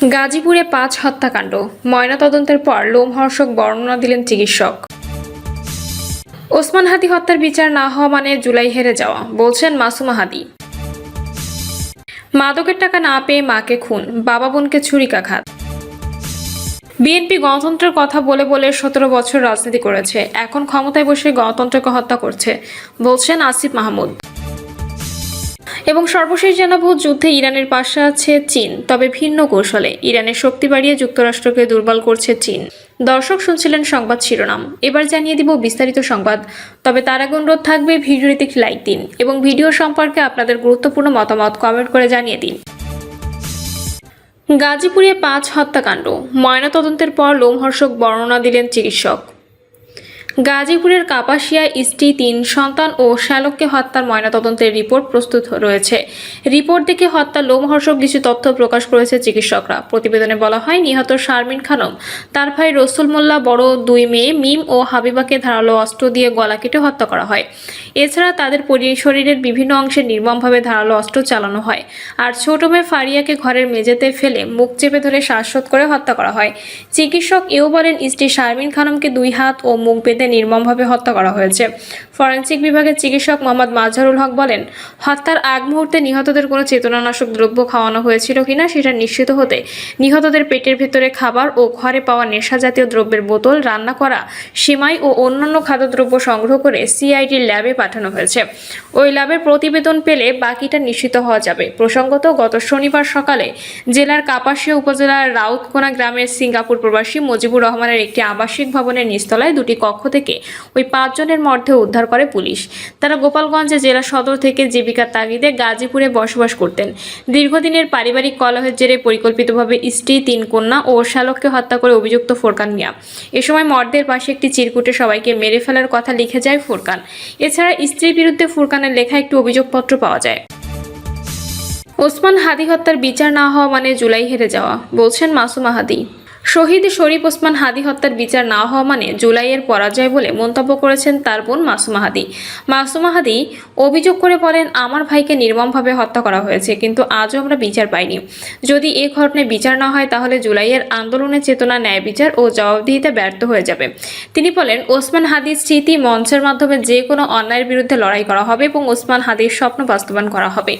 গাজীপুরে ৫ হত্যাকাণ্ড, ময়নাতদন্তের পর লোমহর্ষক বর্ণনা দিলেন চিকিৎসক। ওসমান হাদি হত্যার বিচার না হওয়া মানে জুলাই হেরে যাওয়া, বলছেন মাসুমা হাদি। মাদকের টাকা না পেয়ে মাকে খুন, বাবা বোনকে ছুরিকাঘাত। বিএনপি গণতন্ত্রের কথা বলে বলে ১৭ বছর রাজনীতি করেছে, এখন ক্ষমতায় বসে গণতন্ত্রকে হত্যা করছে, বলছেন আসিফ মাহমুদ। এবং সর্বশেষ জানাবো, যুদ্ধে ইরানের পাশে আছে চীন, তবে ভিন্ন কৌশলে। ইরানের শক্তি বাড়িয়ে যুক্তরাষ্ট্রকে দুর্বল করছে চীন। দর্শক শুনছিলেন সংবাদ শিরোনাম, এবার জানিয়ে দিব বিস্তারিত সংবাদ। তবে তার আগে অনুরোধ থাকবে ভিডিওটিতে একটি লাইক দিন এবং ভিডিও সম্পর্কে আপনাদের গুরুত্বপূর্ণ মতামত কমেন্ট করে জানিয়ে দিন। গাজীপুরে ৫ হত্যাকাণ্ড, ময়নাতদন্তের পর লোমহর্ষক বর্ণনা দিলেন চিকিৎসক। গাজীপুরের কাপাসিয়ায় স্ত্রী, ৩ সন্তান ও শ্যালককে হত্যার ময়নাতদন্তের রিপোর্ট প্রস্তুত রয়েছে। রিপোর্ট দেখে হত্যার লোমহর্ষক কিছু তথ্য প্রকাশ করেছে চিকিৎসকরা। প্রতিবেদনে বলা হয়, নিহত শারমিন খানম তার ভাই রসুল মোল্লা, বড় ২ মেয়ে মিম ও হাবিবাকে ধারালো অস্ত্র দিয়ে গলা কেটে হত্যা করা হয়। এছাড়া তাদের শরীরের বিভিন্ন অংশে নির্মমভাবে ধারালো অস্ত্র চালানো হয়। আর ছোট মেয়ে ফারিয়াকে ঘরের মেঝেতে ফেলে মুখ চেপে ধরে শ্বাসরোধ করে হত্যা করা হয়। চিকিৎসক এও বলেন, স্ত্রী শারমিন খানমকে ২ হাত ও মুখ বেঁধে নির্মমভাবে হত্যা করা হয়েছে। ফরেনসিক বিভাগের চিকিৎসক মোহাম্মদ মাজহারুল হক বলেন, হত্যার আগ মুহূর্তে নিহতদের কোনো চেতনানাশক দ্রব্য খাওয়ানো হয়েছিল কিনা সেটা নিশ্চিত হতে নিহতদের পেটের ভেতরে খাবার ও ঘরে পাওয়া নেশা জাতীয় দ্রব্যের বোতল, রান্না করা সিমাই ও অন্যান্য খাদ্যদ্রব্য সংগ্রহ করে সিআইডির ল্যাবে পাঠানো হয়েছে। ওই ল্যাবের প্রতিবেদন পেলে বাকিটা নিশ্চিত হওয়া যাবে। প্রসঙ্গত, গত শনিবার সকালে জেলার কাপাসিয়া উপজেলার রাউতকোনা গ্রামের সিঙ্গাপুর প্রবাসী মুজিবুর রহমানের একটি আবাসিক ভবনের নিচতলায় ২টি কক্ষ থেকে ওই ৫ জনের মর্ধে উদ্ধার করে পুলিশ। তারা গোপালগঞ্জে জেলা সদর থেকে জীবিকার তাগিদে গাজীপুরে বসবাস করতেন। দীর্ঘদিনের পারিবারিক কলহের জেরে পরিকল্পিতভাবে স্ত্রী, ৩ কন্যা ও শ্যালককে হত্যা করে অভিযুক্ত ফোরকান মিয়া। এ সময় মর্ধের পাশে একটি চিরকুটে সবাইকে মেরে ফেলার কথা লিখে যায় ফোরকান। এছাড়া স্ত্রীর বিরুদ্ধে ফোরকানের লেখা একটি অভিযোগপত্র পাওয়া যায়। ওসমান হাদি হত্যার বিচার না হওয়া মানে জুলাই হেরে যাওয়া, বলছেন মাসুমা হাদি। শহীদ শরীফ ওসমান হাদি হত্যার বিচার না হওয়া মানে জুলাইয়ের পরাজয় বলে মন্তব্য করেছেন তার বোন মাসুমা হাদি। মাসুমা হাদি অভিযোগ করে বলেন, আমার ভাইকে নির্মমভাবে হত্যা করা হয়েছে, কিন্তু আজও আমরা বিচার পাইনি। যদি এ ঘটনায় বিচার না হয় তাহলে জুলাইয়ের আন্দোলনের চেতনা, ন্যায় বিচার ও জবাবদিহিতে ব্যর্থ হয়ে যাবে। তিনি বলেন, ওসমান হাদির স্মৃতি মঞ্চের মাধ্যমে যে কোনো অন্যায়ের বিরুদ্ধে লড়াই করা হবে এবং ওসমান হাদির স্বপ্ন বাস্তবায়ন করা হবে।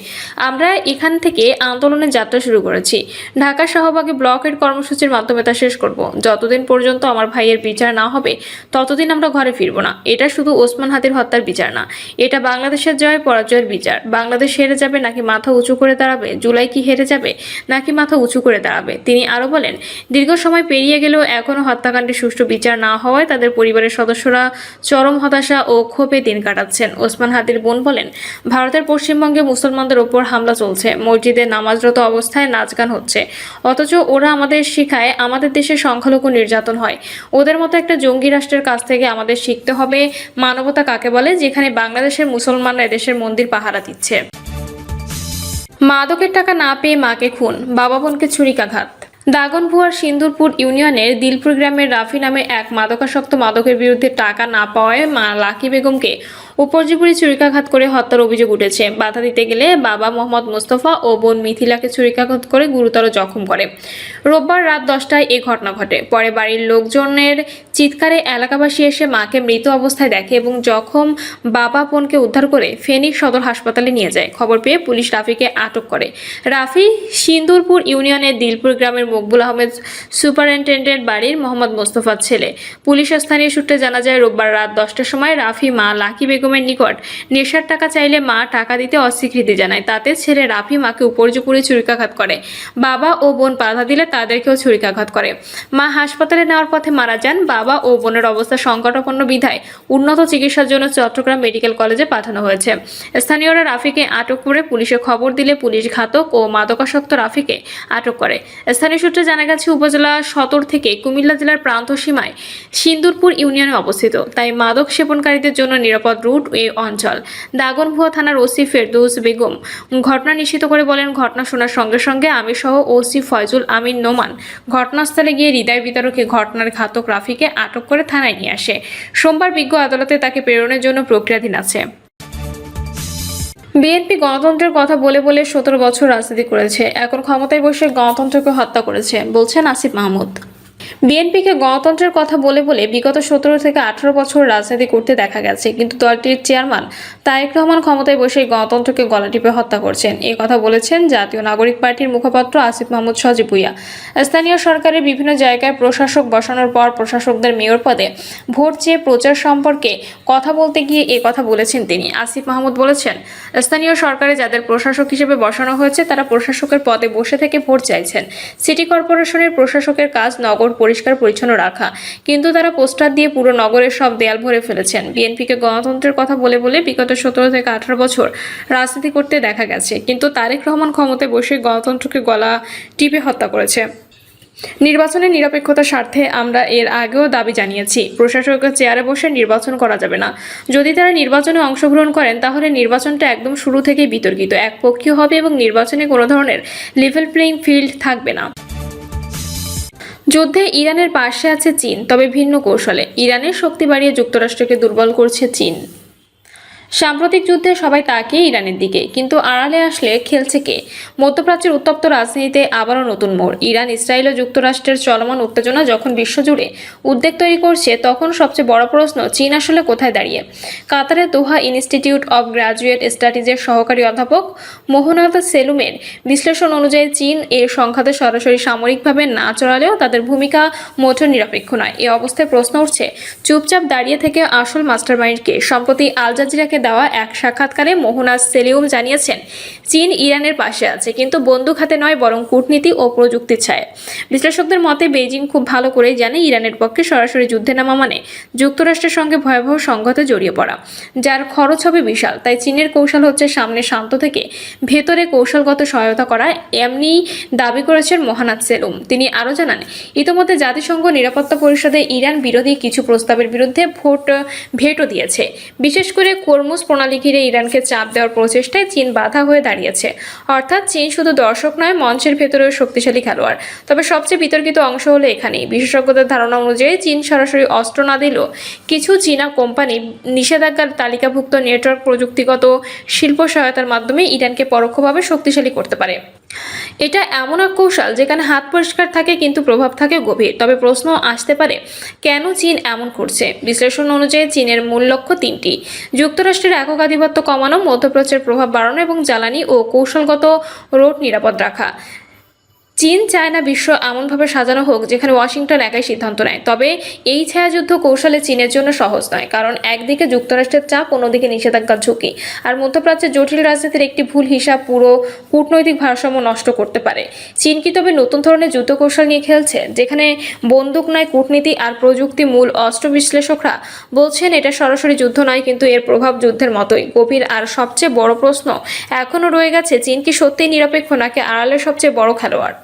আমরা এখান থেকে আন্দোলনের যাত্রা শুরু করেছি। ঢাকা শাহবাগে ব্লকের কর্মসূচির মাধ্যমে শেষ করব। যতদিন পর্যন্ত আমার ভাইয়ের বিচার না হবে ততদিন আমরা ঘরে ফিরব না। এটা শুধু ওসমান হাদির হত্যার বিচার না, এটা বাংলাদেশের জয় পরাজয়ের বিচার। বাংলাদেশ হেরে যাবে নাকি মাথা উঁচু করে দাঁড়াবে? জুলাই কি হেরে যাবে নাকি মাথা উঁচু করে দাঁড়াবে? তিনি আরো বলেন, দীর্ঘ সময় পেরিয়ে গেলেও এখনো হত্যাকাণ্ডের সুষ্ঠু বিচার না হওয়ায় তাদের পরিবারের সদস্যরা চরম হতাশা ও ক্ষোভে দিন কাটাচ্ছেন। ওসমান হাদির বোন বলেন, ভারতের পশ্চিমবঙ্গে মুসলমানদের ওপর হামলা চলছে, মসজিদে নামাজরত অবস্থায় নাচ গান হচ্ছে, অথচ ওরা আমাদের শিখায় আমাদের দেশে সংখ্যালঘু নির্যাতন হয়। ওদের মতো একটা জঙ্গি রাষ্ট্রের কাছ থেকে আমাদের শিখতে হবে মানবতা কাকে বলে, যেখানে বাংলাদেশের মুসলমানরা এদেশের মন্দির পাহারা দিচ্ছে। মাদকের টাকা না পেয়ে মাকে খুন, বাবা বোনকে ছুরিকাঘাত। দাগনভূয়ার সিন্দুরপুর ইউনিয়নের দিলপুর গ্রামের রাফি নামে এক মাদকাসক্ত মাদকের বিরুদ্ধে টাকা না পাওয়ায় মা লাকি বেগমকে উপর্যুপরি ছুরিকাঘাত করে হত্যার অভিযোগ উঠেছে। বাধা দিতে গেলে বাবা মোহাম্মদ মোস্তফা ও বোন মিথিলাকে ছুরিকাঘাত করে গুরুতর জখম করে। রোববার রাত 10টায় এই ঘটনা ঘটে। পরে বাড়ির লোকজনের চিৎকারে এলাকাবাসী এসে মাকে মৃত অবস্থায় দেখে এবং জখম বাবা বোনকে উদ্ধার করে ফেনী সদর হাসপাতালে নিয়ে যায়। খবর পেয়ে পুলিশ রাফিকে আটক করে। রাফি সিন্দুরপুর ইউনিয়নের দিলপুর গ্রামের মকবুল আহমেদ সুপারিনটেন্ডেন্ট বাড়ির মোহাম্মদ মোস্তফার ছেলে। পুলিশ স্থানীয় সূত্রে জানা যায়, রোববার রাত 10টার সময় রাফি মা লাকি বেগমের নিকট নেশার টাকা চাইলে মা টাকা দিতে অস্বীকৃতি জানায়। তাতে ছেলে রাফি মাকে উপর্যুপরি ছুরিকাঘাত করে। বাবা ও বোন বাধা দিলে তাদেরকেও ছুরিকাঘাত করে। মা হাসপাতালে নেওয়ার পথে মারা যান। বাবা ও বোনের অবস্থা সংকটাপন্ন বিধায় উন্নত চিকিৎসার জন্য চট্টগ্রাম মেডিকেল কলেজে পাঠানো হয়েছে। স্থানীয়রা রাফিকে আটক করে পুলিশে খবর দিলে পুলিশ ঘাতক ও মাদকাসক্ত রাফিকে আটক করে। স্থানীয় সূত্রে জানা গেছে, উপজেলা সদর থেকে কুমিল্লা জেলার প্রান্ত সীমায় সিন্দুরপুর ইউনিয়নে অবস্থিত, তাই মাদক সেবনকারীদের জন্য নিরাপদ রুট এই অঞ্চল। দাগনভূয়া থানার ওসি ফেরদৌস বেগম ঘটনা নিশ্চিত করে বলেন, ঘটনা শোনার সঙ্গে সঙ্গে আমি সহ ওসি ফয়জুল আমিন নোমান ঘটনাস্থলে গিয়ে হৃদয় বিতরকে ঘটনার ঘাতক রাফিকে আটক করে থানায় নিয়ে আসে। সোমবার বিজ্ঞ আদালতে তাকে প্রেরণের জন্য প্রক্রিয়াধীন আছে। বিএনপি গণতন্ত্রের কথা বলে বলে 17 বছর রাজনীতি করেছে, এখন ক্ষমতায় বসে গণতন্ত্রকে হত্যা করেছে, বলছেন আসিফ মাহমুদ। বিএনপিকে গণতন্ত্রের কথা বলে বলে বিগত 17 থেকে 18 বছর রাজনীতি করতে দেখা গেছে, কিন্তু দলটির চেয়ারম্যান তারেক রহমান ক্ষমতায় বসে গণতন্ত্রকে গলা টিপে হত্যা করছেন। এই কথা বলেছেন জাতীয় নাগরিক পার্টির মুখপাত্র আসিফ মাহমুদ সজীব ভুঁইয়া। স্থানীয় সরকারের বিভিন্ন জায়গায় প্রশাসক বসানোর পর প্রশাসকদের মেয়র পদে ভোট চেয়ে প্রচার সম্পর্কে কথা বলতে গিয়ে এ কথা বলেছেন তিনি। আসিফ মাহমুদ বলেছেন, স্থানীয় সরকারে যাদের প্রশাসক হিসেবে বসানো হয়েছে তারা প্রশাসকের পদে বসে থেকে ভোট চাইছেন। সিটি কর্পোরেশনের প্রশাসকের কাজ নগর পরিষ্কার পরিচ্ছন্ন রাখা, কিন্তু তারা পোস্টার দিয়ে পুরো নগরের সব দেয়াল ভরে ফেলেছেন। বিএনপিকে গণতন্ত্রের কথা বলে বলে বিগত 17 থেকে 18 বছর রাজনীতি করতে দেখা গেছে, কিন্তু তারেক রহমান ক্ষমতায় বসে গণতন্ত্রকে গলা টিপে হত্যা করেছে। নির্বাচনের নিরপেক্ষতার স্বার্থে আমরা এর আগেও দাবি জানিয়েছি, প্রশাসকের চেয়ারে বসে নির্বাচন করা যাবে না। যদি তারা নির্বাচনে অংশগ্রহণ করেন তাহলে নির্বাচনটা একদম শুরু থেকেই বিতর্কিত, একপক্ষীয় হবে এবং নির্বাচনে কোনো ধরনের লেভেল প্লেইং ফিল্ড থাকবে না। যুদ্ধে ইরানের পাশে আছে চীন, তবে ভিন্ন কৌশলে। ইরানের শক্তি বাড়িয়ে যুক্তরাষ্ট্রকে দুর্বল করছে চীন। সাম্প্রতিক যুদ্ধে সবাই তাকিয়ে ইরানের দিকে, কিন্তু আড়ালে আসলে খেলছে কে? মধ্যপ্রাচ্যের উত্তপ্ত রাজনীতিতে আবারও নতুন মোড়। ইরান, ইসরায়েল ও যুক্তরাষ্ট্রের চলমান উত্তেজনা যখন বিশ্বজুড়ে উদ্বেগ তৈরি করছে, তখন সবচেয়ে বড় প্রশ্ন, চীন আসলে কোথায় দাঁড়িয়ে? কাতারের দোহা ইনস্টিটিউট অব গ্র্যাজুয়েট স্টাডিজের সহকারী অধ্যাপক মোহনাদ সেলুমের বিশ্লেষণ অনুযায়ী চীন এর সংঘাতে সরাসরি সামরিকভাবে না চড়ালেও তাদের ভূমিকা মোটেও নিরপেক্ষ নয়। এ অবস্থায় প্রশ্ন উঠছে, চুপচাপ দাঁড়িয়ে থেকে আসল মাস্টারমাইন্ড কে? সম্প্রতি আল জাজিরাকে দেওয়া এক সাক্ষাৎকারে মোহনাজ সেলিম জানিয়েছেন, চীন ইরানের পাশে আছে, কিন্তু বন্দুক হাতে নয়, বরং কূটনীতি ও প্রযুক্তির ছায়। বিশ্লেষকদের মতে বেইজিং খুব ভালো করেই জানে ইরানের পক্ষে সরাসরি যুদ্ধে নামা মানে যুক্তরাষ্ট্রের সঙ্গে ভয়াবহ সংঘাতে জড়িয়ে পড়া, যার খরচ হবে বিশাল। তাই চীনের কৌশল হচ্ছে সামনে শান্ত থেকে ভেতরে কৌশলগত সহায়তা করা, এমনি দাবি করেছেন মোহনাজ সেলুম। তিনি আরও জানান, ইতোমধ্যে জাতিসংঘ নিরাপত্তা পরিষদে ইরান বিরোধী কিছু প্রস্তাবের বিরুদ্ধে ভেটো দিয়েছে। বিশেষ করে কর্মুজ প্রণালী ঘিরে ইরানকে চাপ দেওয়ার প্রচেষ্টায় চীন বাধা হয়ে দাঁড়িয়েছে। অর্থাৎ চীন শুধু দর্শক নয়, মঞ্চের ভেতরেও শক্তিশালী খেলোয়াড়। তবে সবচেয়ে বিতর্কিত অংশ হলো এখানেই। বিশেষজ্ঞদের ধারণা অনুযায়ী চীন সরাসরি অস্ত্র না দিলেও কিছু চীনা কোম্পানি নিষেধাজ্ঞার তালিকাভুক্ত নেটওয়ার্ক প্রযুক্তিগত শিল্প সহায়তার মাধ্যমে ইরানকে পরোক্ষভাবে শক্তিশালী করতে পারে। এটা এমন এক কৌশল যেখানে হাত পরিষ্কার থাকে কিন্তু প্রভাব থাকে গভীর। তবে প্রশ্ন আসতে পারে, কেন চীন এমন করছে? বিশ্লেষণ অনুযায়ী চীনের মূল লক্ষ্য তিনটি: যুক্তরাষ্ট্রের একক আধিপত্য কমানো, মধ্যপ্রাচ্যের প্রভাব বাড়ানো এবং জ্বালানি ও কৌশলগত রোড নিরাপদ রাখা। চীন চায় না বিশ্ব এমনভাবে সাজানো হোক যেখানে ওয়াশিংটন একাই সিদ্ধান্ত নেয়। তবে এই ছায়াযুদ্ধ কৌশলে চীনের জন্য সহজ নয়, কারণ একদিকে যুক্তরাষ্ট্রের চাপ, অন্যদিকে নিষেধাজ্ঞার ঝুঁকি। আর মধ্যপ্রাচ্যের জটিল রাজনীতির একটি ভুল হিসাব পুরো কূটনৈতিক ভারসাম্য নষ্ট করতে পারে। চীন কি তবে নতুন ধরনের যুদ্ধ কৌশল নিয়ে খেলছে, যেখানে বন্দুক নয়, কূটনীতি আর প্রযুক্তি মূল অস্ত্র? বিশ্লেষকরা বলছেন এটা সরাসরি যুদ্ধ নয়, কিন্তু এর প্রভাব যুদ্ধের মতোই গভীর। আর সবচেয়ে বড় প্রশ্ন এখনও রয়ে গেছে, চীন কি সত্যিই নিরপেক্ষ নাকি আড়ালের সবচেয়ে বড় খেলোয়াড়?